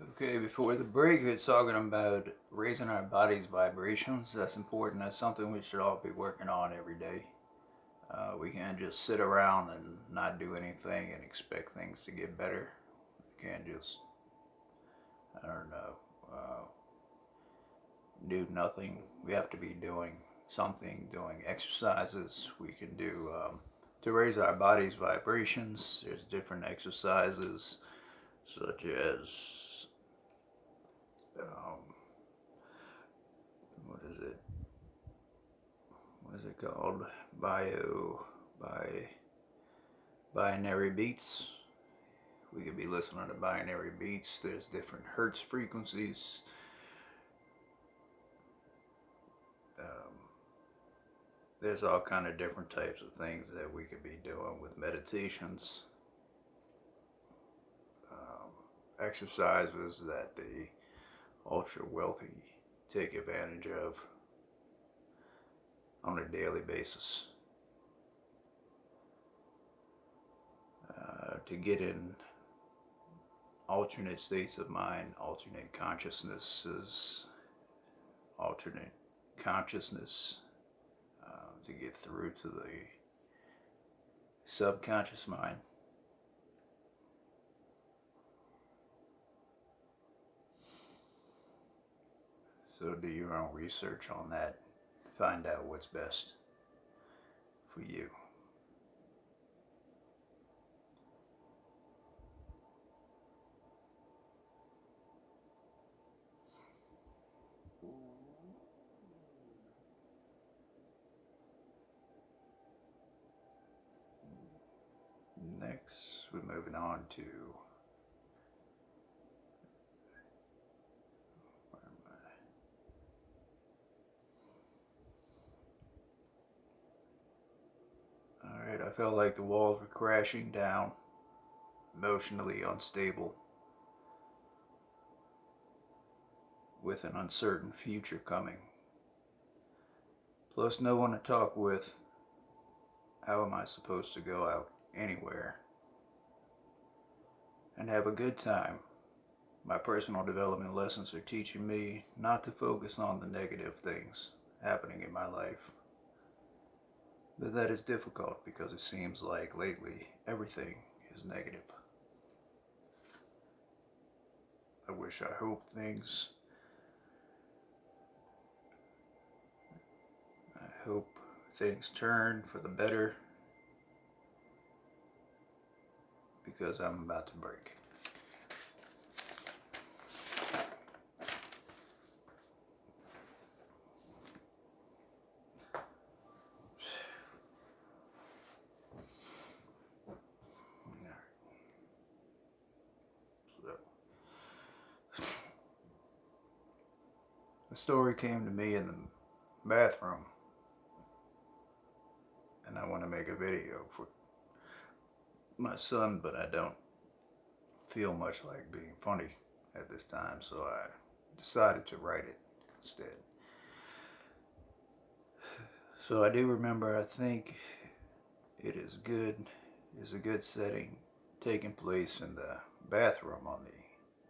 Okay, before the break, we're talking about raising our body's vibrations. That's important. That's something we should all be working on every day. We can't just sit around and not do anything and expect things to get better. We can't just, I don't know, do nothing. We have to be doing something, doing exercises we can do to raise our body's vibrations. There's different exercises such as um, what is it? What is it called? Bio, by binary beats. We could be listening to binary beats. There's different hertz frequencies. Um, there's all kind of different types of things that we could be doing with meditations, exercises that the ultra wealthy take advantage of on a daily basis to get in alternate states of mind, alternate consciousnesses, alternate consciousness to get through to the subconscious mind. So do your own research on that. Find out what's best for you. Next, we're moving on to Alright, I felt like the walls were crashing down, emotionally unstable, with an uncertain future coming. Plus, no one to talk with. How am I supposed to go out anywhere and have a good time? My personal development lessons are teaching me not to focus on the negative things happening in my life. But that is difficult because it seems like lately everything is negative. I hope things turn for the better because I'm about to break. The story came to me in the bathroom, and I want to make a video for my son, but I don't feel much like being funny at this time, so I decided to write it instead. So I do remember, I think it is a good setting taking place in the bathroom on the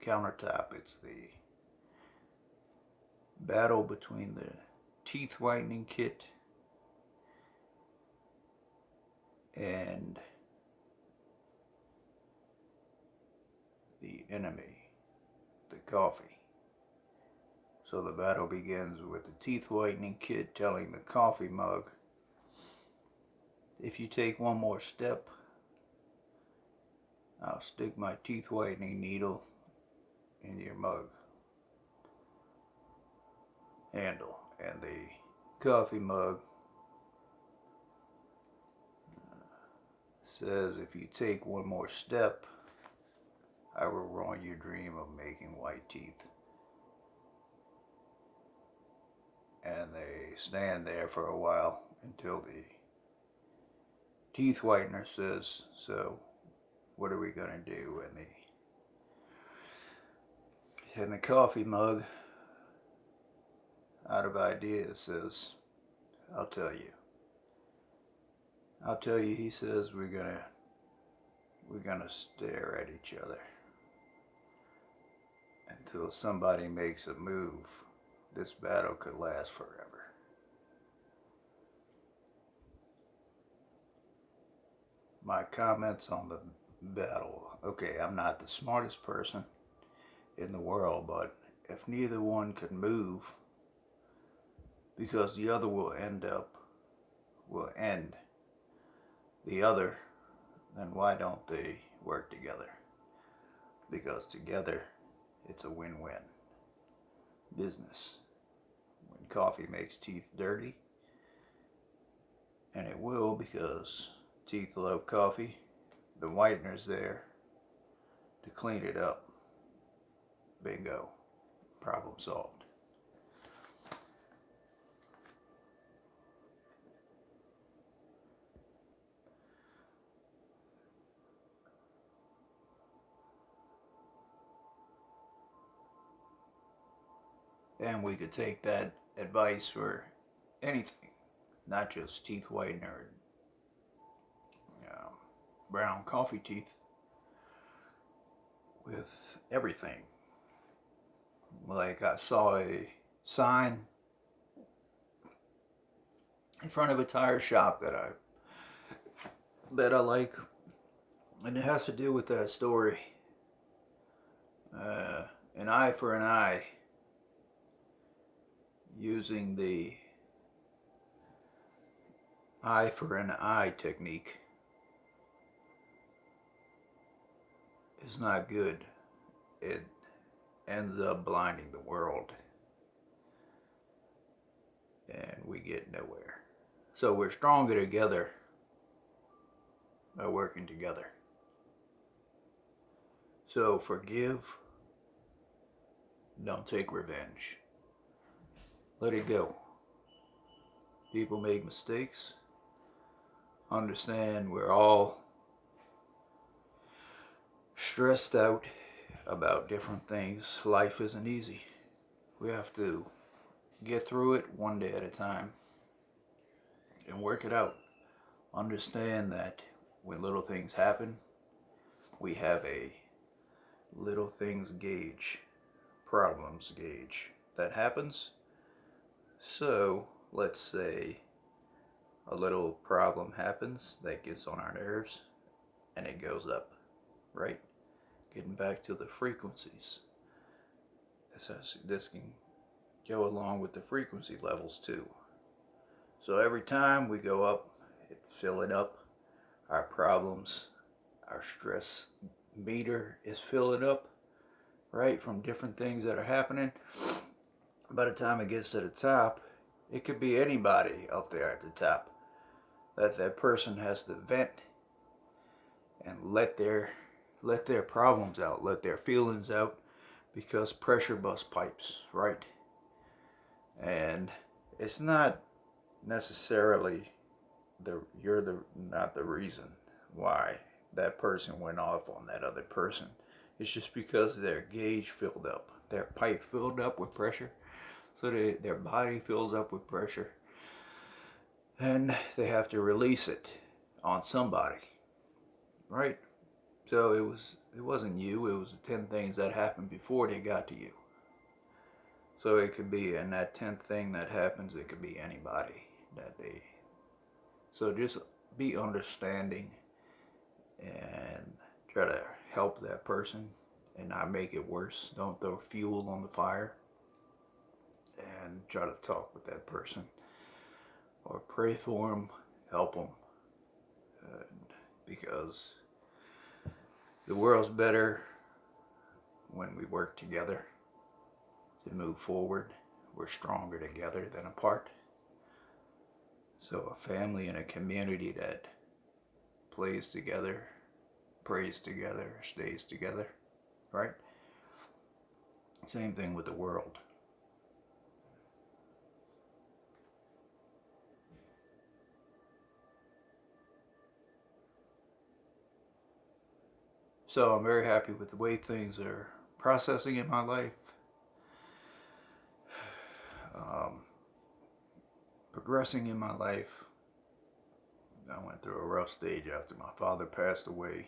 countertop. It's the battle between the teeth whitening kit and the enemy, the coffee. So the battle begins with the teeth whitening kit telling the coffee mug, if you take one more step, I'll stick my teeth whitening needle in your mug handle. And the coffee mug says, if you take one more step, I will ruin your dream of making white teeth. And they stand there for a while until the teeth whitener says, so what are we going to do? And the coffee mug, out of ideas, says, I'll tell you. I'll tell you, he says, we're gonna stare at each other. until somebody makes a move, this battle could last forever. My comments on the battle. Okay, I'm not the smartest person in the world, but if neither one could move because the other will end the other, then why don't they work together? Because together it's a win-win business. When coffee makes teeth dirty, and it will because teeth love coffee, the whitener's there to clean it up. Bingo. Problem solved. And we could take that advice for anything, not just teeth whitener, brown coffee teeth, with everything. Like I saw a sign in front of a tire shop that I like, and it has to do with that story. An eye for an eye, using the eye for an eye technique is not good. It ends up blinding the world, and we get nowhere. So we're stronger together by working together. So forgive, don't take revenge. Let it go. People make mistakes. Understand we're all stressed out about different things. Life isn't easy. We have to get through it one day at a time and work it out. Understand that when little things happen, we have a little things gauge, problems gauge that happens. So let's say a little problem happens that gets on our nerves and it goes up, right? Getting back to the frequencies. This can go along with the frequency levels too. So every time we go up, it's filling up. Our problems, our stress meter is filling up, right? From different things that are happening. By the time it gets to the top, it could be anybody up there at the top. That person has to vent and let their problems out, let their feelings out, because pressure busts pipes, right? And it's not necessarily you're not the reason why that person went off on that other person. It's just because their gauge filled up, their pipe filled up with pressure, so their body fills up with pressure, and they have to release it on somebody, right? So it wasn't you, it was 10 things that happened before they got to you. So it could be, and that 10th thing that happens, it could be anybody that they. So just be understanding and try to help that person and not make it worse. Don't throw fuel on the fire, and try to talk with that person or pray for them, help them, because the world's better when we work together to move forward. We're stronger together than apart. So a family and a community that plays together, prays together, stays together, right? Same thing with the world. So I'm very happy with the way things are processing in my life. Progressing in my life. I went through a rough stage after my father passed away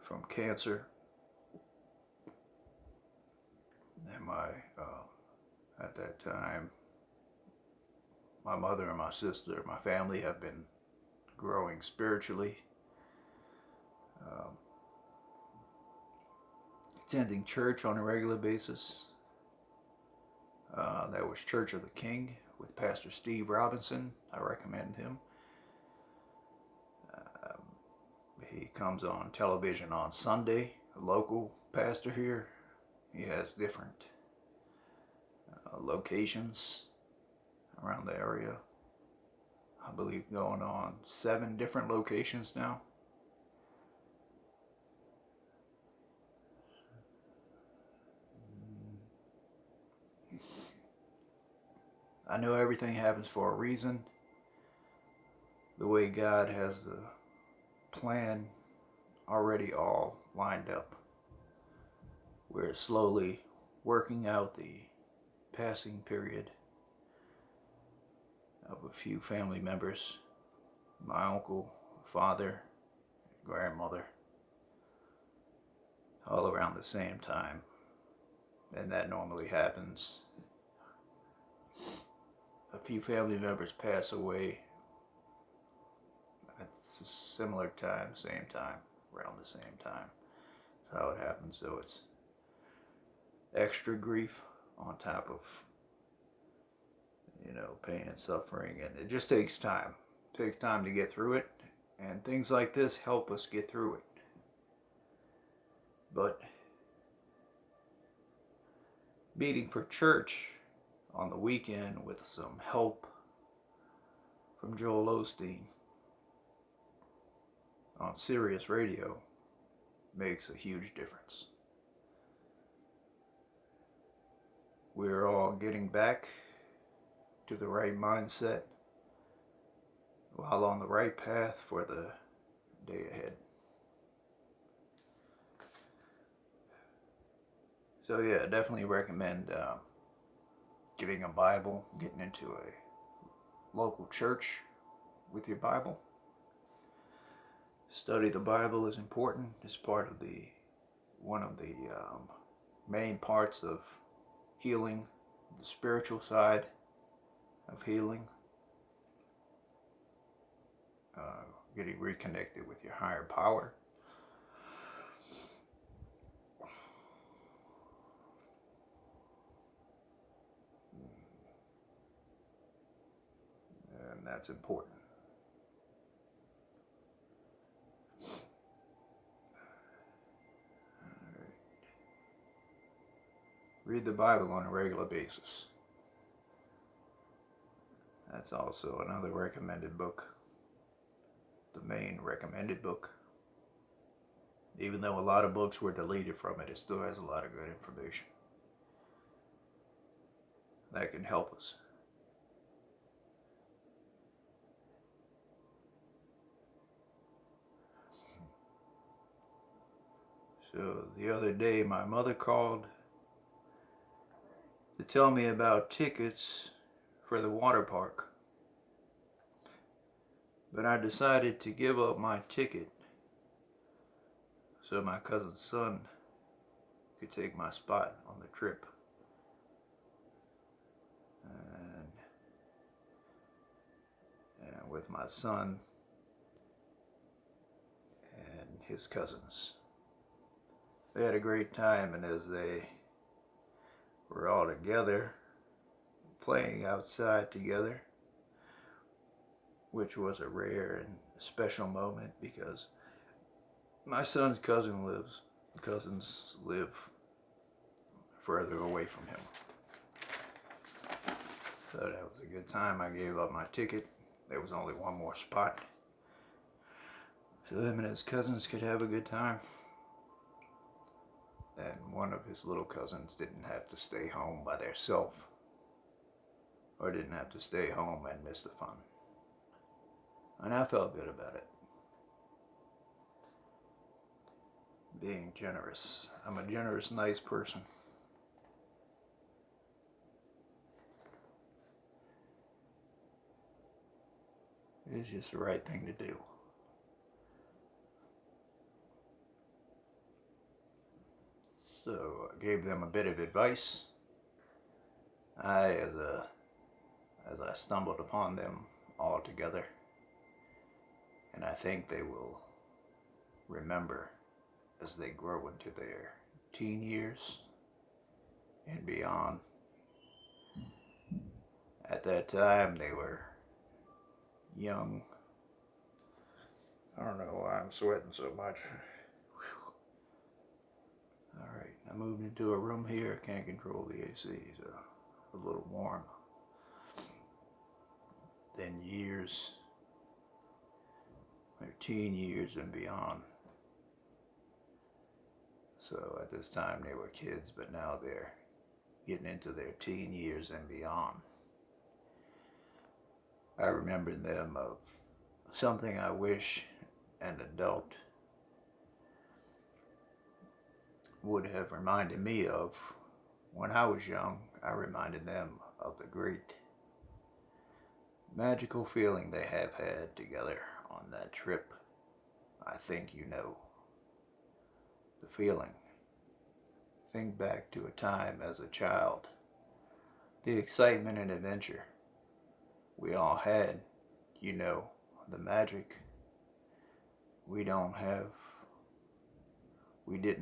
from cancer. at that time, my mother and my sister, my family have been growing spiritually. Um, Attending church on a regular basis. That was Church of the King with Pastor Steve Robinson. I recommend him. Um, he comes on television on Sunday, a local pastor here. He has different locations around the area. I believe going on 7 different locations now. I know everything happens for a reason. The way God has the plan already all lined up. We're slowly working out the passing period of a few family members. My uncle, father, grandmother, all around the same time. And that normally happens. A few family members pass away at a similar time, same time, around the same time. That's how it happens. So it's extra grief on top of, pain and suffering, and it just takes time. It takes time to get through it, and things like this help us get through it. But meeting for church on the weekend with some help from Joel Osteen on Sirius Radio makes a huge difference. We're all getting back to the right mindset while on the right path for the day ahead. So yeah, I definitely recommend getting a Bible, getting into a local church with your Bible. Study the Bible is important. It's part of one of the main parts of healing, the spiritual side of healing. Getting reconnected with your higher power. And that's important. Read the Bible on a regular basis. That's also another recommended book. The main recommended book. Even though a lot of books were deleted from it, it still has a lot of good information that can help us. So the other day my mother called to tell me about tickets for the water park. But I decided to give up my ticket so my cousin's son could take my spot on the trip. And with my son and his cousins. They had a great time, and as they were all together, playing outside together, which was a rare and special moment because my son's cousins live further away from him. So that was a good time. I gave up my ticket. There was only one more spot, so him and his cousins could have a good time. And one of his little cousins didn't have to stay home by themselves, or didn't have to stay home and miss the fun. And I felt good about it. Being generous. I'm a generous, nice person. It's just the right thing to do. So I gave them a bit of advice As I stumbled upon them all together, and I think they will remember as they grow into their teen years and beyond. At that time, they were young. I don't know why I'm sweating so much. Alright, I moved into a room here. Can't control the AC, so a little warm. Then years, their teen years and beyond. So at this time they were kids, but now they're getting into their teen years and beyond. I remember them of something I wish an adult would have reminded me of when I was young. I reminded them of the great magical feeling they have had together on that trip. I think you know the feeling. Think back to a time as a child, the excitement and adventure we all had, you know, the magic. We didn't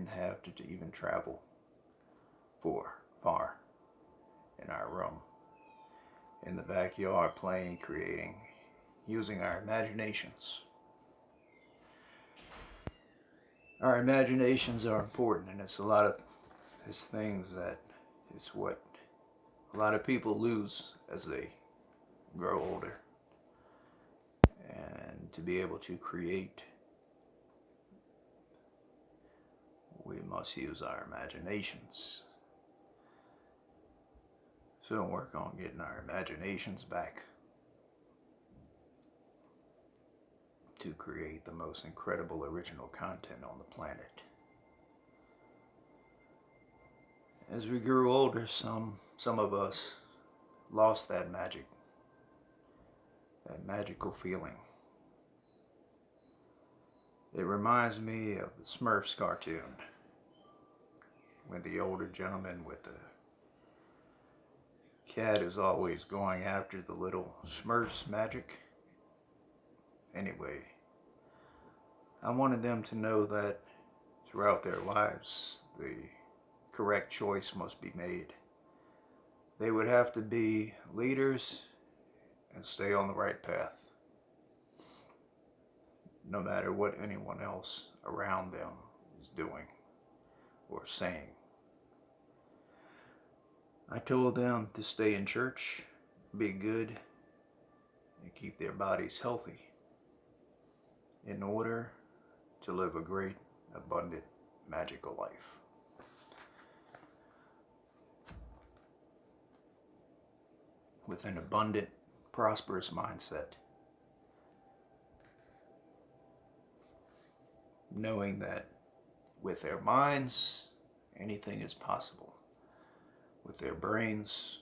have to even travel far in our room, in the backyard, playing, creating, using our imaginations. Our imaginations are important, and it's things that it's what a lot of people lose as they grow older. And to be able to create, we must use our imaginations. So work on getting our imaginations back to create the most incredible original content on the planet. As we grew older, some of us lost that magic, that magical feeling. It reminds me of the Smurfs cartoon, when the older gentleman with the cat is always going after the little Smurfs magic. Anyway, I wanted them to know that throughout their lives, the correct choice must be made. They would have to be leaders and stay on the right path, no matter what anyone else around them is doing or saying. I told them to stay in church, be good, and keep their bodies healthy in order to live a great, abundant, magical life. With an abundant, prosperous mindset. Knowing that with their minds, anything is possible. With their brains,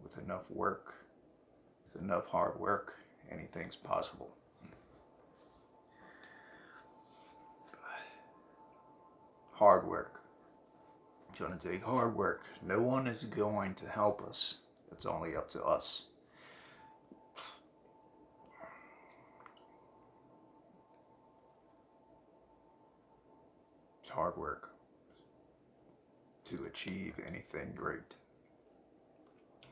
with enough work, with enough hard work, anything's possible. Hard work. It's going to take hard work. No one is going to help us. It's only up to us. It's hard work to achieve anything great.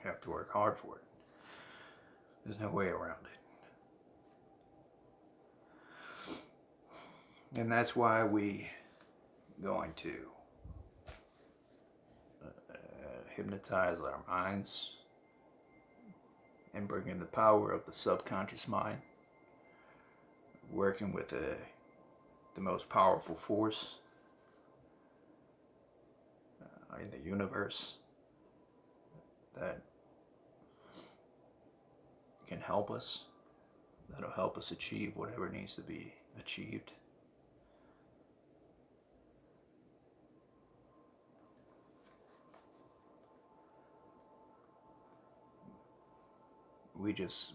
You have to work hard for it. There's no way around it. And that's why we going to hypnotize our minds and bring in the power of the subconscious mind, working with the most powerful force in the universe that can help us, that'll help us achieve whatever needs to be achieved.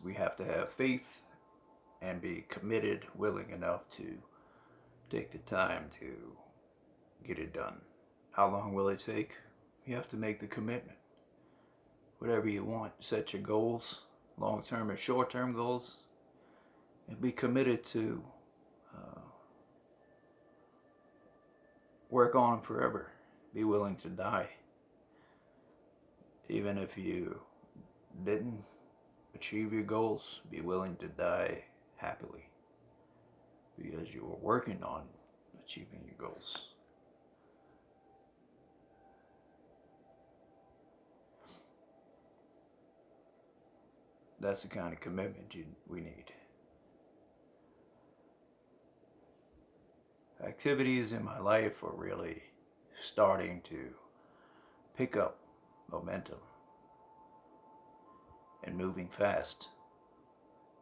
We have to have faith and be committed, willing enough to take the time to get it done. How long will it take? You have to make the commitment. whatever you want. Set your goals, long-term and short-term goals, and be committed to work on them forever. Be willing to die. Even if you didn't achieve your goals, be willing to die happily because you were working on achieving your goals. That's the kind of commitment we need. Activities in my life are really starting to pick up momentum and moving fast.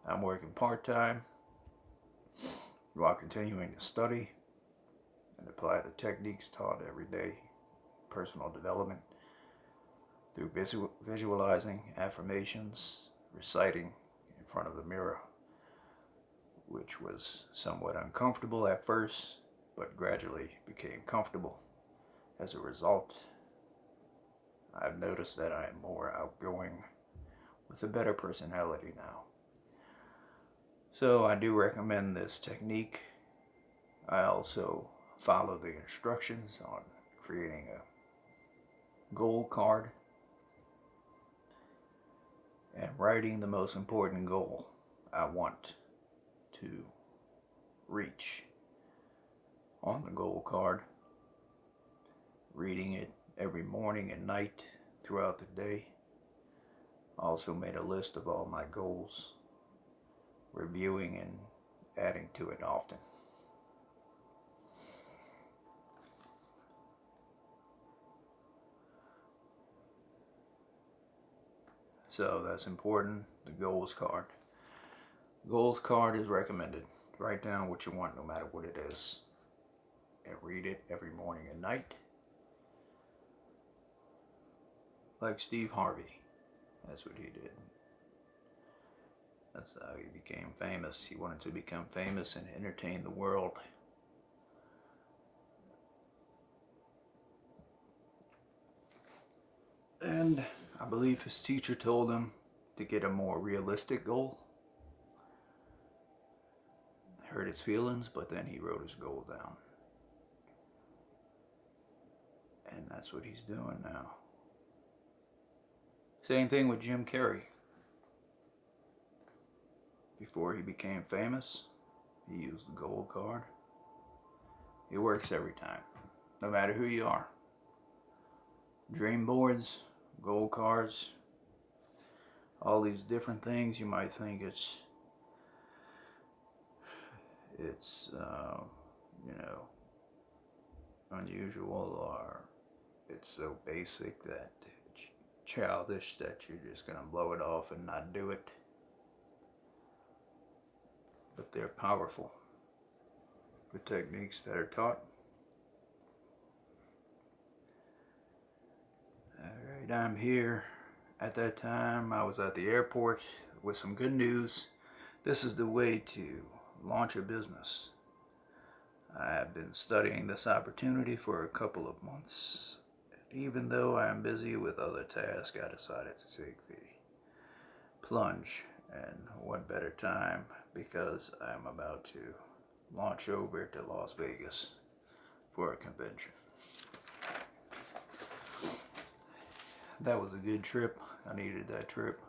I'm working part-time while continuing to study and apply the techniques taught every day, personal development, through visualizing, affirmations, reciting in front of the mirror, which was somewhat uncomfortable at first, but gradually became comfortable. As a result, I've noticed that I am more outgoing with a better personality now. So I do recommend this technique. I also follow the instructions on creating a goal card and writing the most important goal I want to reach on the goal card, reading it every morning and night throughout the day. I also made a list of all my goals, reviewing and adding to it often. So that's important. The goals card. Goals card is recommended. Write down what you want no matter what it is, and read it every morning and night. Like Steve Harvey. That's what he did. That's how he became famous. He wanted to become famous and entertain the world. And I believe his teacher told him to get a more realistic goal. Hurt his feelings, but then he wrote his goal down. And that's what he's doing now. Same thing with Jim Carrey. Before he became famous, he used the goal card. It works every time, no matter who you are. Dream boards, goal cards, all these different things. You might think it's unusual, or it's so basic that it's childish that you're just gonna blow it off and not do it. But they're powerful. The techniques that are taught. Alright, I'm here. At that time, I was at the airport with some good news. This is the way to launch a business. I have been studying this opportunity for a couple of months. Even though I am busy with other tasks, I decided to take the plunge. And what better time, because I'm about to launch over to Las Vegas for a convention. That was a good trip. I needed that trip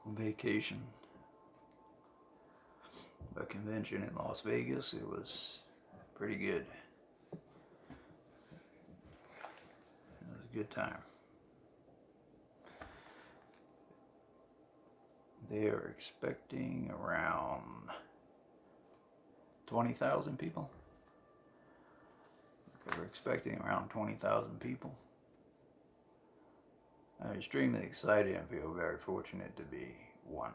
on vacation. A convention in Las Vegas, it was pretty good. It was a good time. They are expecting around 20,000 people. They were expecting around 20,000 people. I'm extremely excited and feel very fortunate to be one.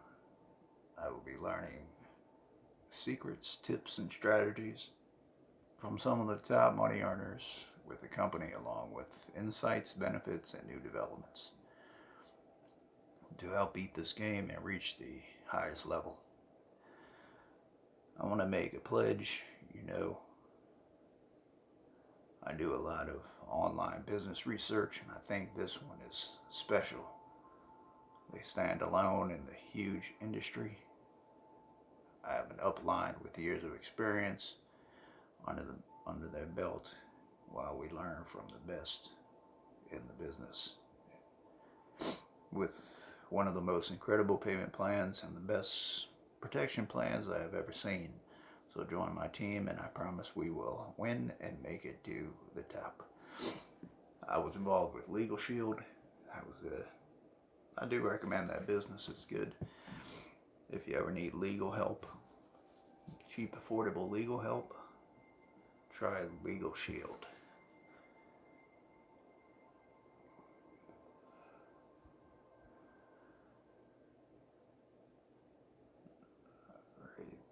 I will be learning secrets, tips, and strategies from some of the top money earners with the company, along with insights, benefits, and new developments to help beat this game and reach the highest level. I want to make a pledge. I do a lot of online business research, and I think this one is special They stand alone in the huge industry. I have been uplined with years of experience under their belt while we learn from the best in the business. With one of the most incredible payment plans and the best protection plans I have ever seen. So join my team and I promise we will win and make it to the top. I was involved with Legal Shield. I do recommend that business. It's good. If you ever need legal help, cheap, affordable legal help, try Legal Shield.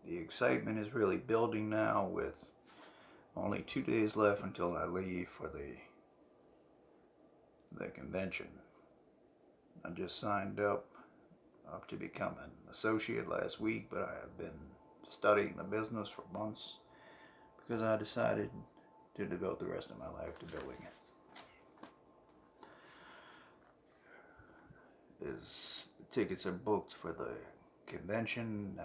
The excitement is really building now with only 2 days left until I leave for the convention. I just signed up to become an associate last week, but I have been studying the business for months because I decided to devote the rest of my life to building it. The tickets are booked for the convention.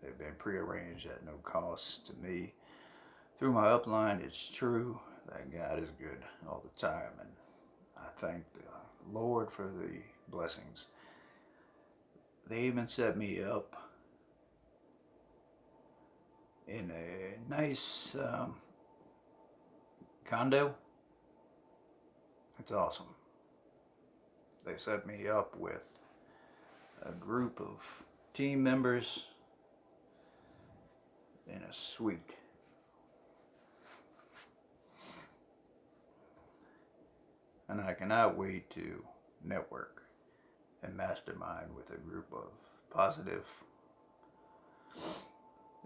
They've been prearranged at no cost to me. Through my upline, it's true that God is good all the time, and I thank the Lord for the blessings. They even set me up in a nice condo. It's awesome. They set me up with a group of team members in a suite. And I cannot wait to network and mastermind with a group of positive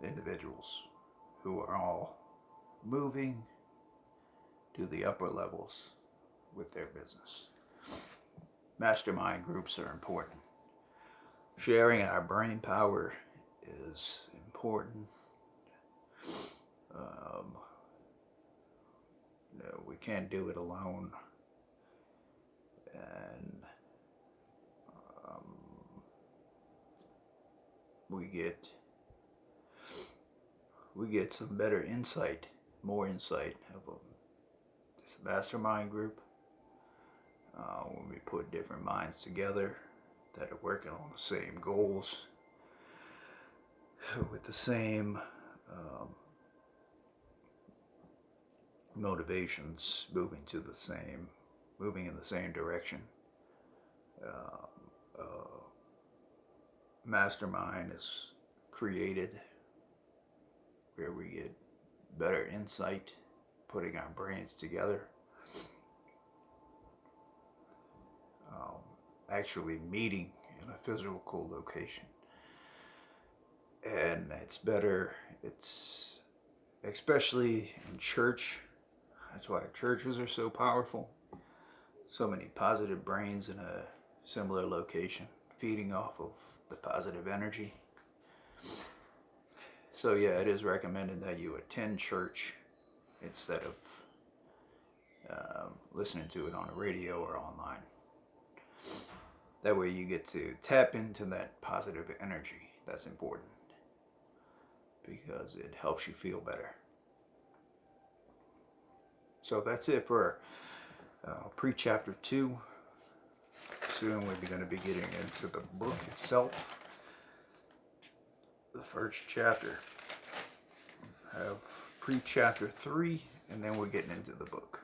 individuals who are all moving to the upper levels with their business. Mastermind groups are important. Sharing our brain power is important. We can't do it alone. And we get some better insight, more insight of this mastermind group when we put different minds together that are working on the same goals with the same motivations, moving in the same direction. Mastermind is created where we get better insight, putting our brains together, actually meeting in a physical location. And it's better, especially in church. That's why churches are so powerful. So many positive brains in a similar location, feeding off of the positive energy. So yeah, it is recommended that you attend church instead of listening to it on the radio or online. That way you get to tap into that positive energy. That's important because it helps you feel better. So that's it for pre-chapter 2. Soon we're going to be getting into the book itself. The first chapter. I have pre-chapter 3, and then we're getting into the book.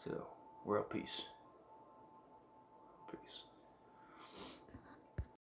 So, world peace. Peace.